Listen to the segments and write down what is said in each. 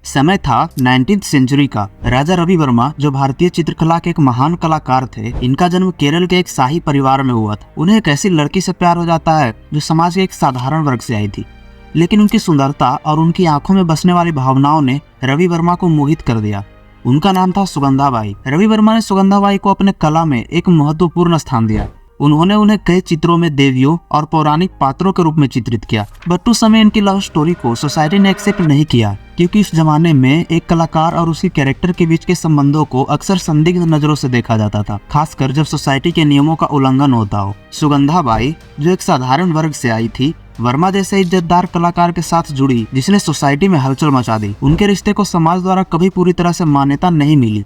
समय था 19th century का। राजा रवि वर्मा जो भारतीय चित्रकला के एक महान कलाकार थे, इनका जन्म केरल के एक शाही परिवार में हुआ था। उन्हें एक ऐसी लड़की से प्यार हो जाता है जो समाज के एक साधारण वर्ग से आई थी, लेकिन उनकी सुंदरता और उनकी आंखों में बसने वाली भावनाओं ने रवि वर्मा को मोहित कर दिया। उनका नाम था सुगंधाबाई। रवि वर्मा ने सुगंधाबाई को अपने कला में एक महत्वपूर्ण स्थान दिया। उन्होंने उन्हें कई चित्रों में देवियों और पौराणिक पात्रों के रूप में चित्रित किया, बट उस समय इनकी लव स्टोरी को सोसाइटी ने एक्सेप्ट नहीं किया, क्योंकि इस जमाने में एक कलाकार और उसके कैरेक्टर के बीच के संबंधों को अक्सर संदिग्ध नजरों से देखा जाता था, खासकर जब सोसाइटी के नियमों का उल्लंघन होता हो। सुगंधाबाई जो एक साधारण वर्ग से आई थी, वर्मा जैसे इज्जतदार कलाकार के साथ जुड़ी जिसने सोसाइटी में हलचल मचा दी। उनके रिश्ते को समाज द्वारा कभी पूरी तरह से मान्यता नहीं मिली,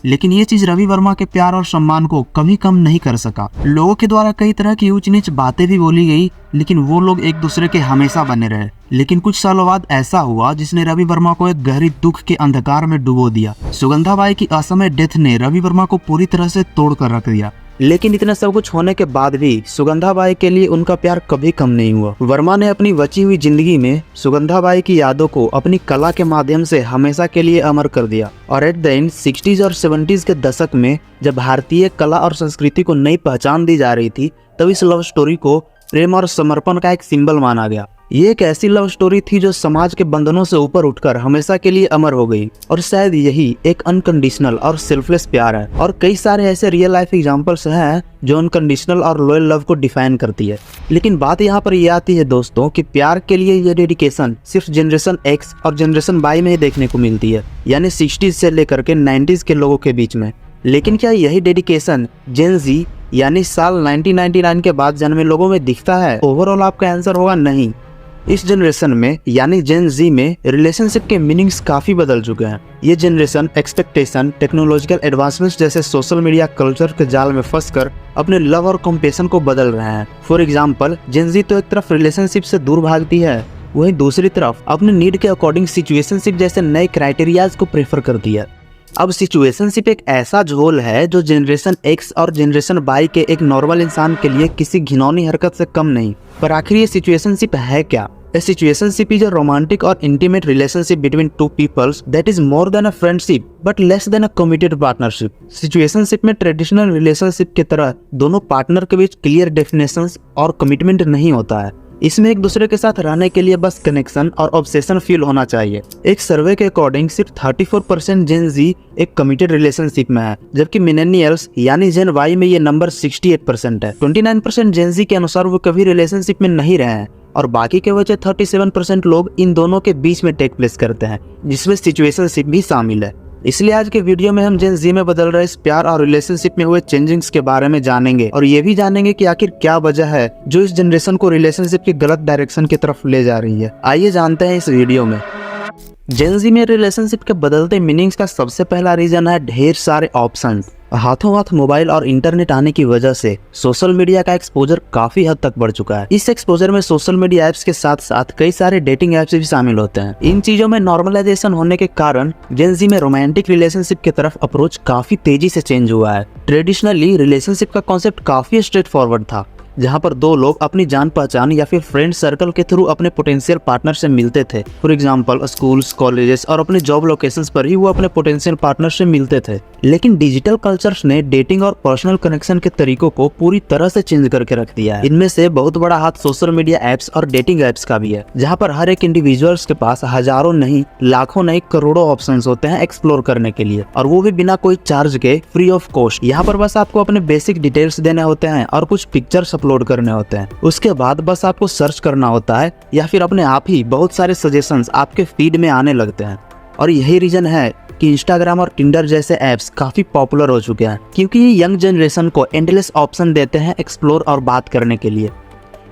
लेकिन ये चीज रवि वर्मा के प्यार और सम्मान को कभी कम नहीं कर सका। लोगों के द्वारा कई तरह की ऊंच नीच बातें भी बोली गई, लेकिन वो लोग एक दूसरे के हमेशा बने रहे। लेकिन कुछ सालों बाद ऐसा हुआ जिसने रवि वर्मा को एक गहरी दुख के अंधकार में डुबो दिया। सुगंधाबाई की असमय डेथ ने रवि वर्मा को पूरी तरह से तोड़ कर रख दिया। लेकिन इतना सब कुछ होने के बाद भी सुगंधाबाई के लिए उनका प्यार कभी कम नहीं हुआ। वर्मा ने अपनी बची हुई जिंदगी में सुगंधाबाई की यादों को अपनी कला के माध्यम से हमेशा के लिए अमर कर दिया। और एट द एंड 60s और 70s के दशक में जब भारतीय कला और संस्कृति को नई पहचान दी जा रही थी, तब इस लव स्टोरी को प्रेम और समर्पण का एक सिंबल माना गया। ये एक ऐसी लव स्टोरी थी जो समाज के बंधनों से ऊपर उठकर हमेशा के लिए अमर हो गई। और शायद यही एक अनकंडीशनल और सेल्फलेस प्यार है। और कई सारे ऐसे रियल लाइफ एग्जांपल्स हैं जो अनकंडीशनल और लॉयल लव को डिफाइन करती है। लेकिन बात यहाँ पर ये आती है दोस्तों कि प्यार के लिए ये डेडिकेशन सिर्फ जनरेशन एक्स और जनरेशन वाई में ही देखने को मिलती है, यानी 60s से लेकर के 90s के लोगों के बीच में। लेकिन क्या यही डेडिकेशन जेन जी यानी साल 1999 के बाद जन्मे लोगों में दिखता है? ओवरऑल आपका आंसर होगा नहीं। इस जनरेशन में यानी जेन जी में रिलेशनशिप के मीनिंग्स काफी बदल चुके हैं। ये जनरेशन एक्सपेक्टेशन, टेक्नोलॉजिकल एडवांसमेंट्स जैसे सोशल मीडिया कल्चर के जाल में फंसकर अपने लव और कंपेशन को बदल रहे हैं। फॉर एग्जांपल, जेन जी तो एक तरफ रिलेशनशिप से दूर भागती है, वहीं दूसरी तरफ अपने नीड के अकॉर्डिंग सिचुएशनशिप जैसे नए क्राइटेरियाज को प्रेफर करती है। अब सिचुएशनशिप एक ऐसा झोल है जो जनरेशन एक्स और जनरेशन वाई के एक नॉर्मल इंसान के लिए किसी घिनौनी हरकत से कम नहीं। पर आखिर ये सिचुएशनशिप है क्या? A situationship is a romantic or intimate relationship between two peoples that is more than a friendship but less than a committed partnership. Situationship में ट्रेडिशनल रिलेशनशिप की तरह दोनों पार्टनर के बीच क्लियर डेफिनेशंस और कमिटमेंट नहीं होता है। इसमें एक दूसरे के साथ रहने के लिए बस कनेक्शन और ऑब्सेशन फील होना चाहिए। एक सर्वे के अकॉर्डिंग सिर्फ 34% जेन जी एक कमिटेड रिलेशनशिप में है, जबकि मिलेनियल्स यानी जेन वाई में ये नंबर 68% है। 29% जेन जी के अनुसार वो कभी रिलेशनशिप में नहीं रहे हैं और बाकी के वजह 37% लोग इन दोनों के बीच में टेक प्लेस करते हैं, जिसमें सिचुएशनशिप भी शामिल है। इसलिए आज के वीडियो में हम जेन जी में बदल रहे इस प्यार और रिलेशनशिप में हुए चेंजिंग्स के बारे में जानेंगे और ये भी जानेंगे कि आखिर क्या वजह है जो इस जनरेशन को रिलेशनशिप की गलत डायरेक्शन की तरफ ले जा रही है। आइए जानते हैं इस वीडियो में। जेन जी में रिलेशनशिप के बदलते मीनिंग्स का सबसे पहला रीजन है ढेर सारे ऑप्शन। हाथों हाथ मोबाइल और इंटरनेट आने की वजह से सोशल मीडिया का एक्सपोजर काफी हद तक बढ़ चुका है। इस एक्सपोजर में सोशल मीडिया ऐप्स के साथ साथ कई सारे डेटिंग ऐप्स भी शामिल होते हैं। इन चीजों में नॉर्मलाइजेशन होने के कारण जेन जी में रोमांटिक रिलेशनशिप की तरफ अप्रोच काफी तेजी से चेंज हुआ है। ट्रेडिशनली रिलेशनशिप का कॉन्सेप्ट काफी स्ट्रेट फॉरवर्ड था, जहाँ पर दो लोग अपनी जान पहचान या फिर फ्रेंड सर्कल के थ्रू अपने पोटेंशियल पार्टनर से मिलते थे। फॉर एग्जांपल, स्कूल्स, कॉलेजेस और अपने जॉब लोकेशंस पर ही वो अपने पोटेंशियल पार्टनर से मिलते थे। लेकिन डिजिटल कल्चर्स ने डेटिंग और पर्सनल कनेक्शन के तरीकों को पूरी तरह से चेंज करके रख दिया है। इनमें से बहुत बड़ा हाथ सोशल मीडिया एप्स और डेटिंग एप्स का भी है, जहाँ पर हर एक इंडिविजुअल्स के पास हजारों नहीं, लाखों नहीं, करोड़ों ऑप्शंस होते हैं एक्सप्लोर करने के लिए, और वो भी बिना कोई चार्ज के, फ्री ऑफ कॉस्ट। यहाँ पर बस आपको अपने बेसिक डिटेल्स देने होते हैं और कुछ पिक्चर्स अपलोड करने होते हैं। उसके बाद बस आपको सर्च करना होता है या फिर अपने आप ही बहुत सारे सजेशंस आपके फीड में आने लगते हैं। और यही रीजन है कि इंस्टाग्राम और टिंडर जैसे ऐप्स काफी पॉपुलर हो चुके हैं, क्योंकि ये यंग जनरेशन को एंडलेस ऑप्शन देते हैं एक्सप्लोर और बात करने के लिए।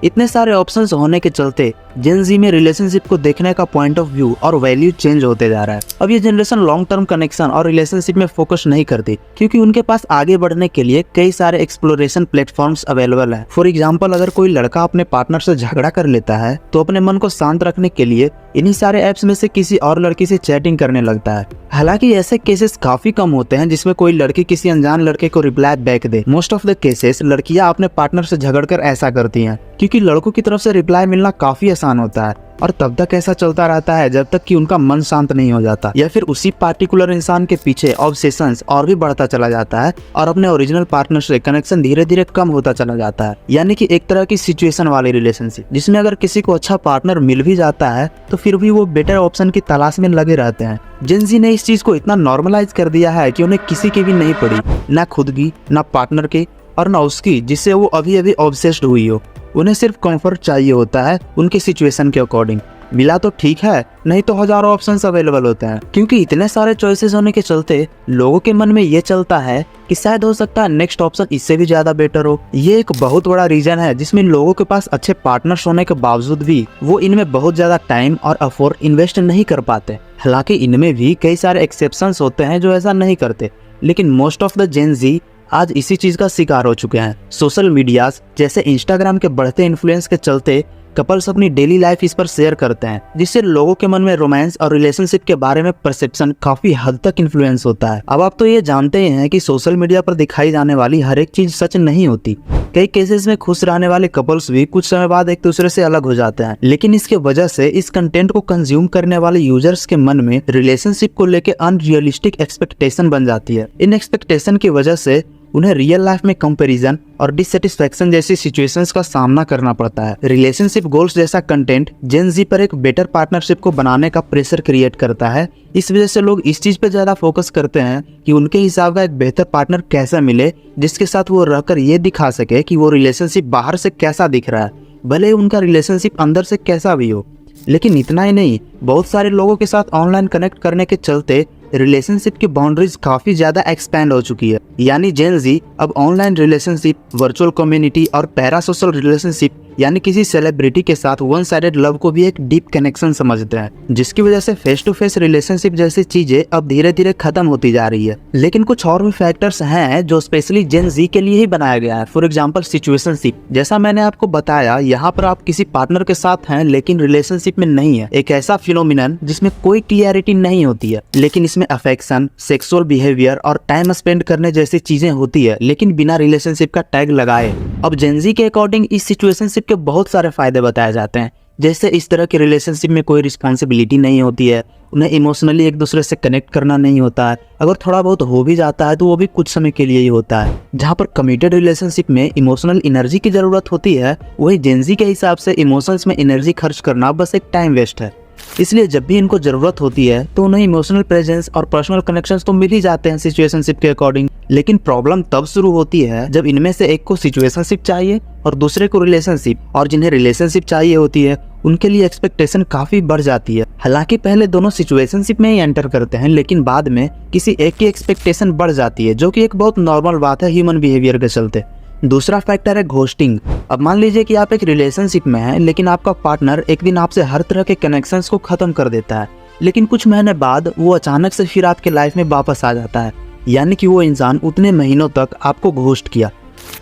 इतने सारे ऑप्शंस होने के चलते जेन जी में रिलेशनशिप को देखने का पॉइंट ऑफ व्यू और वैल्यू चेंज होते जा रहा है। अब ये जनरेशन लॉन्ग टर्म कनेक्शन और रिलेशनशिप में फोकस नहीं करती, क्योंकि उनके पास आगे बढ़ने के लिए कई सारे एक्सप्लोरेशन प्लेटफॉर्म्स अवेलेबल है। फॉर एग्जाम्पल, अगर कोई लड़का अपने पार्टनर से झगड़ा कर लेता है तो अपने मन को शांत रखने के लिए इन्हीं सारे ऐप्स में से किसी और लड़की से चैटिंग करने लगता है। हालांकि ऐसे केसेस काफी कम होते हैं जिसमें कोई लड़की किसी अनजान लड़के को reply back they. Most of the cases लड़कियां अपने पार्टनर से झगड़कर ऐसा करती हैं, क्योंकि लड़कों की तरफ से रिप्लाई मिलना काफी आसान होता है। और तब तक ऐसा चलता रहता है जब तक कि उनका मन शांत नहीं हो जाता, या फिर उसी पार्टिकुलर इंसान के पीछे ऑब्सेशंस और भी बढ़ता चला जाता है और अपने ओरिजिनल पार्टनर से कनेक्शन धीरे धीरे कम होता चला जाता है। यानी कि एक तरह की सिचुएशन वाली रिलेशनशिप, जिसमें अगर किसी को अच्छा पार्टनर मिल भी जाता है तो फिर भी वो बेटर ऑप्शन की तलाश में लगे रहते हैं। जेन ज़ी ने इस चीज को इतना नॉर्मलाइज कर दिया है कि उन्हें किसी की भी नहीं पड़ी, ना खुद की, ना पार्टनर की और ना उसकी जिससे वो अभी अभी ऑब्सेस्ड हुई हो। उन्हें सिर्फ कंफर्ट चाहिए होता है उनकी सिचुएशन के अकॉर्डिंग। मिला तो ठीक है, नहीं तो हजारों ऑप्शंस अवेलेबल होते हैं। क्योंकि इतने सारे चॉइसेस होने के चलते लोगों के मन में ये चलता है कि शायद हो सकता है नेक्स्ट ऑप्शन इससे भी ज्यादा बेटर हो। ये एक बहुत बड़ा रीजन है जिसमें लोगों के पास अच्छे पार्टनर्स होने के बावजूद भी वो इनमें बहुत ज्यादा टाइम और एफर्ट इन्वेस्ट नहीं कर पाते। हालांकि इनमें भी कई सारे एक्सेप्शंस होते हैं जो ऐसा नहीं करते, लेकिन मोस्ट ऑफ द जेन ज़ी आज इसी चीज का शिकार हो चुके हैं। सोशल मीडिया जैसे इंस्टाग्राम के बढ़ते इन्फ्लुएंस के चलते कपल्स अपनी डेली लाइफ इस पर शेयर करते हैं, जिससे लोगों के मन में रोमांस और रिलेशनशिप के बारे में परसेप्शन काफी हद तक इन्फ्लुएंस होता है। अब आप तो ये जानते ही हैं कि सोशल मीडिया पर दिखाई जाने वाली हर एक चीज सच नहीं होती। कई केसेस में खुश रहने वाले कपल्स भी कुछ समय बाद एक दूसरे से अलग हो जाते हैं, लेकिन इसके वजह से इस कंटेंट को कंज्यूम करने वाले यूजर्स के मन में रिलेशनशिप को लेकर अनरियलिस्टिक एक्सपेक्टेशन बन जाती है। इन एक्सपेक्टेशन की वजह से उन्हें रियल लाइफ में कंपैरिजन और डिससेटिस्फैक्शन जैसी सिचुएशंस का सामना करना पड़ता है। रिलेशनशिप गोल्स जैसा कंटेंट जेन ज़ी पर एक बेटर पार्टनरशिप को बनाने का प्रेशर क्रिएट करता है। इस वजह से लोग इस चीज पे ज्यादा फोकस करते हैं कि उनके हिसाब का एक बेहतर पार्टनर कैसा मिले जिसके साथ वो रहकर ये दिखा सके कि वो रिलेशनशिप बाहर से कैसा दिख रहा है, भले उनका रिलेशनशिप अंदर से कैसा भी हो। लेकिन इतना ही नहीं, बहुत सारे लोगों के साथ ऑनलाइन कनेक्ट करने के चलते रिलेशनशिप की बाउंड्रीज काफी ज्यादा एक्सपैंड हो चुकी है। यानी जेन ज़ी अब ऑनलाइन रिलेशनशिप, वर्चुअल कम्युनिटी और पैरासोशल रिलेशनशिप यानी किसी सेलिब्रिटी के साथ वन साइडेड लव को भी एक डीप कनेक्शन समझते हैं, जिसकी वजह से फेस टू फेस रिलेशनशिप जैसी चीजें अब धीरे धीरे खत्म होती जा रही है। लेकिन कुछ और भी फैक्टर्स हैं जो स्पेशली जेन ज़ी के लिए ही बनाया गया है। फॉर एग्जांपल सिचुएशनशिप, जैसा मैंने आपको बताया, यहाँ पर आप किसी पार्टनर के साथ हैं लेकिन रिलेशनशिप में नहीं है। एक ऐसा फिनोमिनन जिसमें कोई क्लियरिटी नहीं होती है, लेकिन इसमें अफेक्शन, सेक्सुअल बिहेवियर और टाइम स्पेंड करने जैसी चीजें होती है, लेकिन बिना रिलेशनशिप का टैग लगाए। अब जेन ज़ी के अकॉर्डिंग इस सिचुएशनशिप के बहुत सारे फायदे बताए जाते हैं, जैसे इस तरह की रिलेशनशिप में कोई रिस्पॉन्सिबिलिटी नहीं होती है, उन्हें इमोशनली एक दूसरे से कनेक्ट करना नहीं होता है, अगर थोड़ा बहुत हो भी जाता है तो वो भी कुछ समय के लिए ही होता है। जहाँ पर कमिटेड रिलेशनशिप में इमोशनल एनर्जी की जरूरत होती है, वही जेन ज़ी के हिसाब से इमोशंस में एनर्जी खर्च करना बस एक टाइम वेस्ट है। इसलिए जब भी इनको जरूरत होती है तो उन्हें इमोशनल प्रेजेंस और पर्सनल कनेक्शंस तो मिल ही जाते हैं सिचुएशनशिप के अकॉर्डिंग। लेकिन प्रॉब्लम तब शुरू होती है जब इनमें से एक को सिचुएशनशिप चाहिए और दूसरे को रिलेशनशिप, और जिन्हें रिलेशनशिप चाहिए होती है उनके लिए एक्सपेक्टेशन काफी बढ़ जाती है। हालांकि पहले दोनों सिचुएशनशिप में ही एंटर करते हैं, लेकिन बाद में किसी एक की एक्सपेक्टेशन बढ़ जाती है, जो कि एक बहुत नॉर्मल बात है ह्यूमन बिहेवियर के चलते। दूसरा फैक्टर है घोस्टिंग। अब मान लीजिए कि आप एक रिलेशनशिप में हैं, लेकिन आपका पार्टनर एक दिन आपसे हर तरह के कनेक्शंस को खत्म कर देता है, लेकिन कुछ महीने बाद वो अचानक से फिर आपके लाइफ में वापस आ जाता है, यानी कि वो इंसान उतने महीनों तक आपको घोस्ट किया।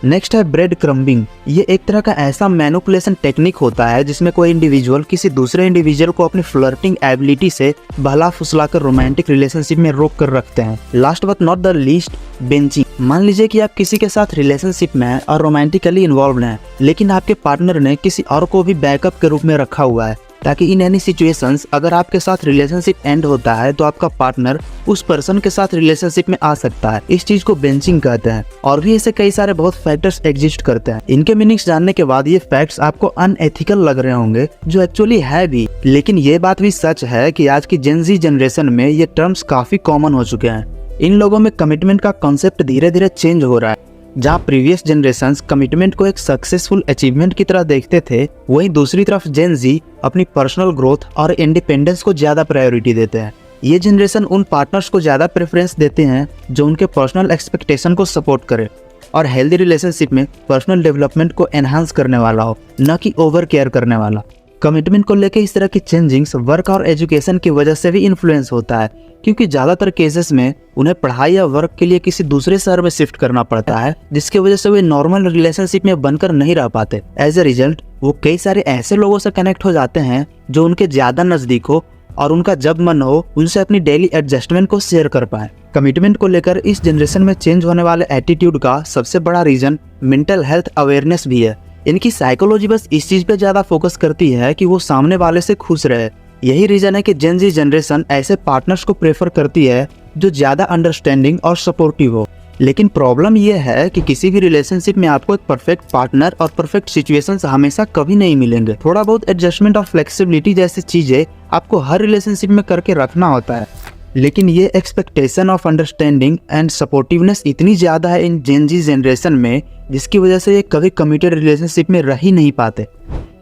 नेक्स्ट है ब्रेड क्रम्बिंग। ये एक तरह का ऐसा मैनिपुलेशन टेक्निक होता है जिसमें कोई इंडिविजुअल किसी दूसरे इंडिविजुअल को अपनी फ्लर्टिंग एबिलिटी से बहला फुसलाकर रोमांटिक रिलेशनशिप में रोक कर रखते हैं। Last but not the least, benching. मान लीजिए कि आप किसी के साथ रिलेशनशिप में हैं और रोमांटिकली इन्वॉल्व हैं, लेकिन आपके पार्टनर ने किसी और को भी बैकअप के रूप में रखा हुआ है, ताकि इन एनी सिचुएशंस अगर आपके साथ रिलेशनशिप एंड होता है तो आपका पार्टनर उस पर्सन के साथ रिलेशनशिप में आ सकता है। इस चीज को बेंचिंग कहते हैं। और भी ऐसे कई सारे बहुत फैक्टर्स एग्जिस्ट करते हैं। इनके मीनिंग्स जानने के बाद ये फैक्ट्स आपको अनएथिकल लग रहे होंगे, जो एक्चुअली है भी, लेकिन ये बात भी सच है कि आज की जेन ज़ी जनरेशन में ये टर्म्स काफी कॉमन हो चुके हैं। इन लोगों में कमिटमेंट का कॉन्सेप्ट धीरे धीरे चेंज हो रहा है। जहाँ प्रीवियस जनरेशंस कमिटमेंट को एक सक्सेसफुल अचीवमेंट की तरह देखते थे, वहीं दूसरी तरफ जेन ज़ी अपनी पर्सनल ग्रोथ और इंडिपेंडेंस को ज्यादा प्रायोरिटी देते हैं। ये जनरेशन उन पार्टनर्स को ज्यादा प्रेफरेंस देते हैं जो उनके पर्सनल एक्सपेक्टेशन को सपोर्ट करे और हेल्दी रिलेशनशिप में पर्सनल डेवलपमेंट को एनहांस करने वाला हो, न कि ओवर केयर करने वाला। कमिटमेंट को लेकर इस तरह की चेंजिंग्स वर्क और एजुकेशन की वजह से भी इन्फ्लुएंस होता है, क्योंकि ज्यादातर केसेस में उन्हें पढ़ाई या वर्क के लिए किसी दूसरे शहर में शिफ्ट करना पड़ता है, जिसकी वजह से वे नॉर्मल रिलेशनशिप में बनकर नहीं रह पाते। एज ए रिजल्ट वो कई सारे ऐसे लोगों से कनेक्ट हो जाते हैं जो उनके ज्यादा नजदीक हो और उनका जब मन हो उनसे अपनी डेली एडजस्टमेंट को शेयर कर पाए। कमिटमेंट को लेकर इस जनरेशन में चेंज होने वाले एटीट्यूड का सबसे बड़ा रीजन मेंटल हेल्थ अवेयरनेस भी है। इनकी साइकोलॉजी बस इस चीज पे ज्यादा फोकस करती है कि वो सामने वाले से खुश रहे। यही रीजन है कि जेन जी जनरेशन ऐसे पार्टनर्स को प्रेफर करती है जो ज्यादा अंडरस्टैंडिंग और सपोर्टिव हो। लेकिन प्रॉब्लम यह है कि किसी भी रिलेशनशिप में आपको एक परफेक्ट पार्टनर और परफेक्ट सिचुएशंस हमेशा कभी नहीं मिलेंगे। थोड़ा बहुत एडजस्टमेंट और फ्लेक्सिबिलिटी जैसी चीजें आपको हर रिलेशनशिप में करके रखना होता है, लेकिन ये एक्सपेक्टेशन ऑफ अंडरस्टैंडिंग एंड सपोर्टिवनेस इतनी ज्यादा है इन जेन जी जनरेशन में, जिसकी वजह से ये कभी कमिटेड रिलेशनशिप में रह ही नहीं पाते।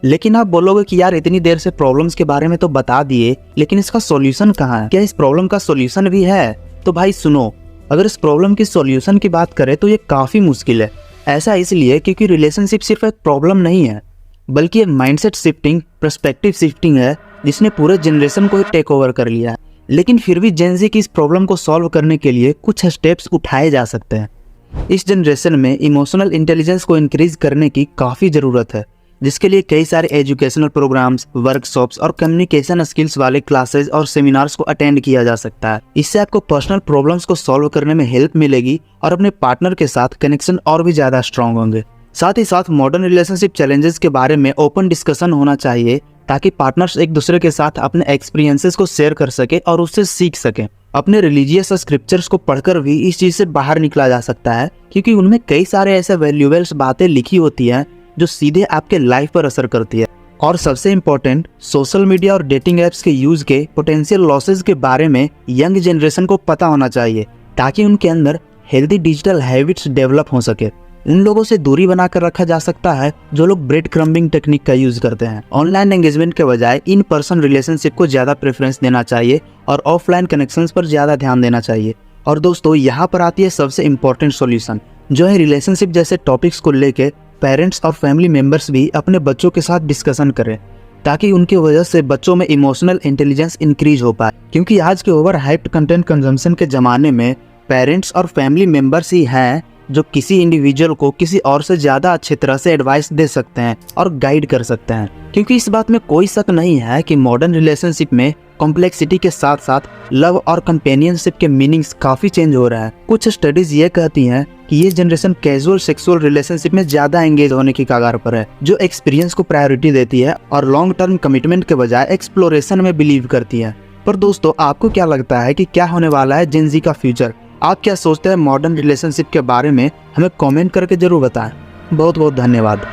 लेकिन आप बोलोगे कि यार इतनी देर से प्रॉब्लम्स के बारे में तो बता दिए, लेकिन इसका सॉल्यूशन कहाँ है? क्या इस प्रॉब्लम का सॉल्यूशन भी है? तो भाई सुनो, अगर इस प्रॉब्लम की सॉल्यूशन की बात करें तो ये काफी मुश्किल है। ऐसा इसलिए क्योंकि रिलेशनशिप सिर्फ एक प्रॉब्लम नहीं है, बल्कि एक माइंडसेट शिफ्टिंग, पर्सपेक्टिव शिफ्टिंग है जिसने पूरे जनरेशन को ही टेक ओवर कर लिया है। लेकिन फिर भी जेन जी की इस प्रॉब्लम को सॉल्व करने के लिए कुछ स्टेप्स उठाए जा सकते हैं। इस जनरेशन में इमोशनल इंटेलिजेंस को इंक्रीज करने की काफ़ी ज़रूरत है, जिसके लिए कई सारे एजुकेशनल प्रोग्राम्स, वर्कशॉप्स और कम्युनिकेशन स्किल्स वाले क्लासेस और सेमिनार्स को अटेंड किया जा सकता है। इससे आपको पर्सनल प्रॉब्लम्स को सॉल्व करने में हेल्प मिलेगी और अपने पार्टनर के साथ कनेक्शन और भी ज़्यादा स्ट्रांग होंगे। साथ ही साथ मॉडर्न रिलेशनशिप चैलेंजेस के बारे में ओपन डिस्कशन होना चाहिए, ताकि पार्टनर्स एक दूसरे के साथ अपने एक्सपीरियंसेस को शेयर कर सके और उससे सीख सकें। अपने रिलीजियस स्क्रिप्चर्स को पढ़कर भी इस चीज़ से बाहर निकला जा सकता है, क्योंकि उनमें कई सारे ऐसे वैल्यूएबल्स बातें लिखी होती हैं जो सीधे आपके लाइफ पर असर करती है। और सबसे इम्पोर्टेंट, सोशल मीडिया और डेटिंग एप्स के यूज के पोटेंशियल लॉसेज के बारे में यंग जनरेशन को पता होना चाहिए, ताकि उनके अंदर हेल्दी डिजिटल हैबिट्स डेवलप हो सके। उन लोगों से दूरी बनाकर रखा जा सकता है जो लोग ब्रेड क्रम्बिंग टेक्निक का यूज करते हैं। ऑनलाइन एंगेजमेंट के बजाय इन पर्सन रिलेशनशिप को ज्यादा प्रेफरेंस देना चाहिए और ऑफलाइन कनेक्शंस पर ज्यादा ध्यान देना चाहिए। और दोस्तों, यहाँ पर आती है सबसे इम्पोर्टेंट सॉल्यूशन, जो है रिलेशनशिप जैसे टॉपिक्स को लेके पेरेंट्स और फैमिली मेंबर्स भी अपने बच्चों के साथ डिस्कशन करें, ताकि उनकी वजह से बच्चों में इमोशनल इंटेलिजेंस इंक्रीज हो पाए। क्योंकि आज के ओवर हाइप्ड कंटेंट कंजम्पशन के जमाने में पेरेंट्स और फैमिली मेंबर्स ही हैं जो किसी इंडिविजुअल को किसी और से ज़्यादा अच्छी तरह से एडवाइस दे सकते हैं और गाइड कर सकते हैं। क्योंकि इस बात में कोई शक नहीं है कि मॉडर्न रिलेशनशिप में कॉम्प्लेक्सिटी के साथ साथ लव और कंपेनियनशिप के मीनिंग्स काफ़ी चेंज हो रहा है। कुछ स्टडीज ये कहती हैं कि ये जनरेशन कैजुअल सेक्सुअल रिलेशनशिप में ज़्यादा एंगेज होने की कगार पर है, जो एक्सपीरियंस को प्रायोरिटी देती है और लॉन्ग टर्म कमिटमेंट के बजाय एक्सप्लोरेशन में बिलीव करती है। पर दोस्तों, आपको क्या लगता है कि क्या होने वाला है जेन जी का फ्यूचर? आप क्या सोचते हैं मॉडर्न रिलेशनशिप के बारे में? हमें कमेंट करके जरूर बताएं। बहुत बहुत धन्यवाद।